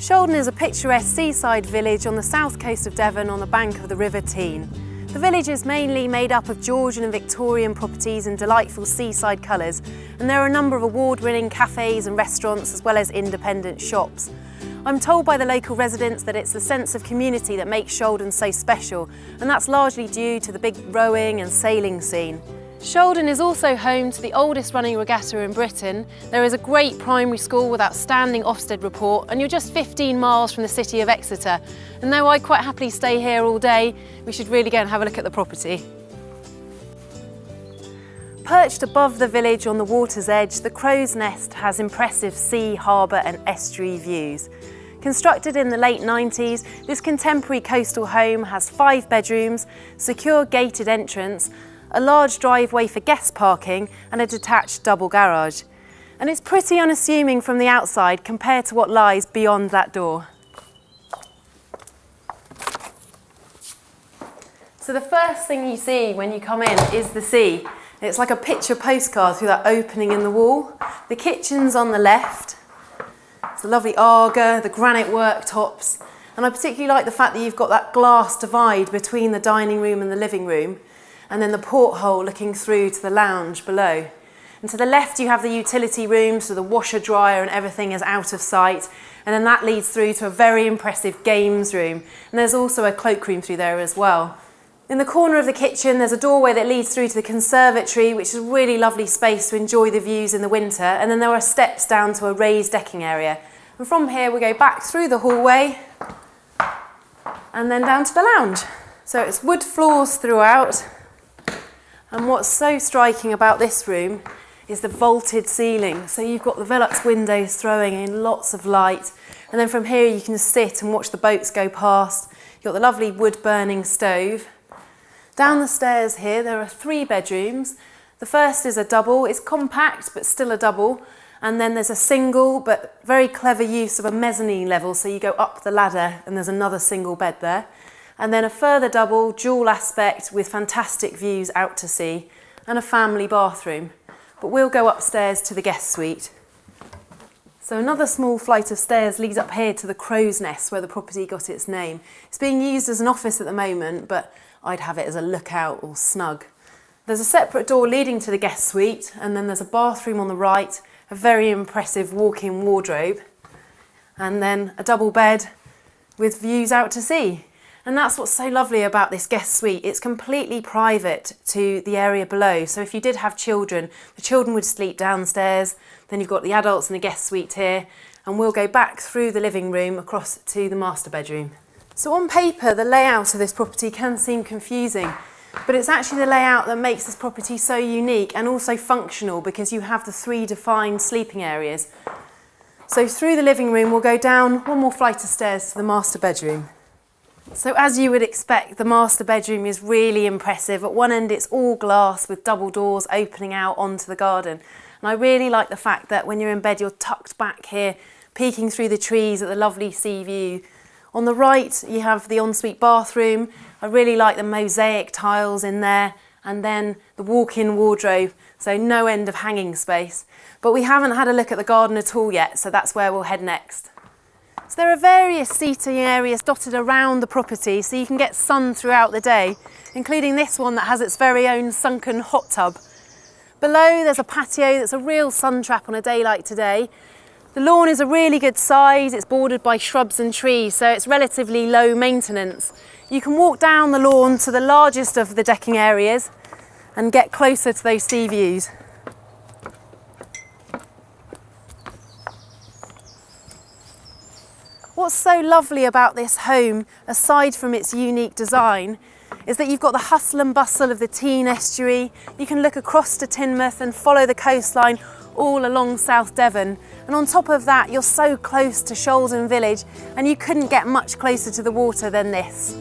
Shaldon is a picturesque seaside village on the south coast of Devon on the bank of the River Tean. The village is mainly made up of Georgian and Victorian properties in delightful seaside colours, and there are a number of award-winning cafes and restaurants as well as independent shops. I'm told by the local residents that it's the sense of community that makes Shaldon so special, and that's largely due to the big rowing and sailing scene. Shaldon is also home to the oldest running regatta in Britain. There is a great primary school with outstanding Ofsted report, and you're just 15 miles from the city of Exeter. And though I'd quite happily stay here all day, we should really go and have a look at the property. Perched above the village on the water's edge, the Crow's Nest has impressive sea, harbour and estuary views. Constructed in the late 90s, this contemporary coastal home has 5 bedrooms, secure gated entrance, a large driveway for guest parking and a detached double garage. And it's pretty unassuming from the outside compared to what lies beyond that door. So the first thing you see when you come in is the sea. It's like a picture postcard through that opening in the wall. The kitchen's on the left. It's a lovely Arga, the granite worktops. And I particularly like the fact that you've got that glass divide between the dining room and the living room, and then the porthole looking through to the lounge below. And to the left you have the utility room, so the washer dryer and everything is out of sight, and then that leads through to a very impressive games room, and there's also a cloakroom through there as well. In the corner of the kitchen there's a doorway that leads through to the conservatory, which is a really lovely space to enjoy the views in the winter, and then there are steps down to a raised decking area. And from here we go back through the hallway and then down to the lounge. So it's wood floors throughout. And what's so striking about this room is the vaulted ceiling. So you've got the Velux windows throwing in lots of light. And then from here you can sit and watch the boats go past. You've got the lovely wood burning stove. Down the stairs here there are 3 bedrooms. The first is a double. It's compact but still a double. And then there's a single but very clever use of a mezzanine level. So you go up the ladder and there's another single bed there. And then a further double, dual aspect with fantastic views out to sea and a family bathroom. But we'll go upstairs to the guest suite. So another small flight of stairs leads up here to the Crow's Nest where the property got its name. It's being used as an office at the moment, but I'd have it as a lookout or snug. There's a separate door leading to the guest suite, and then there's a bathroom on the right, a very impressive walk-in wardrobe, and then a double bed with views out to sea. And that's what's so lovely about this guest suite. It's completely private to the area below. So if you did have children, the children would sleep downstairs. Then you've got the adults in the guest suite here. And we'll go back through the living room across to the master bedroom. So on paper, the layout of this property can seem confusing, but it's actually the layout that makes this property so unique and also functional, because you have the 3 defined sleeping areas. So through the living room, we'll go down one more flight of stairs to the master bedroom. So as you would expect, the master bedroom is really impressive. At one end it's all glass with double doors opening out onto the garden. And I really like the fact that when you're in bed you're tucked back here, peeking through the trees at the lovely sea view. On the right you have the ensuite bathroom. I really like the mosaic tiles in there, and then the walk-in wardrobe, so no end of hanging space. But we haven't had a look at the garden at all yet, so that's where we'll head next. So there are various seating areas dotted around the property so you can get sun throughout the day, including this one that has its very own sunken hot tub. Below there's a patio that's a real sun trap on a day like today. The lawn is a really good size, it's bordered by shrubs and trees, so it's relatively low maintenance. You can walk down the lawn to the largest of the decking areas and get closer to those sea views. What's so lovely about this home, aside from its unique design, is that you've got the hustle and bustle of the Tean estuary. You can look across to Teignmouth and follow the coastline all along South Devon. And on top of that, you're so close to Shaldon village, and you couldn't get much closer to the water than this.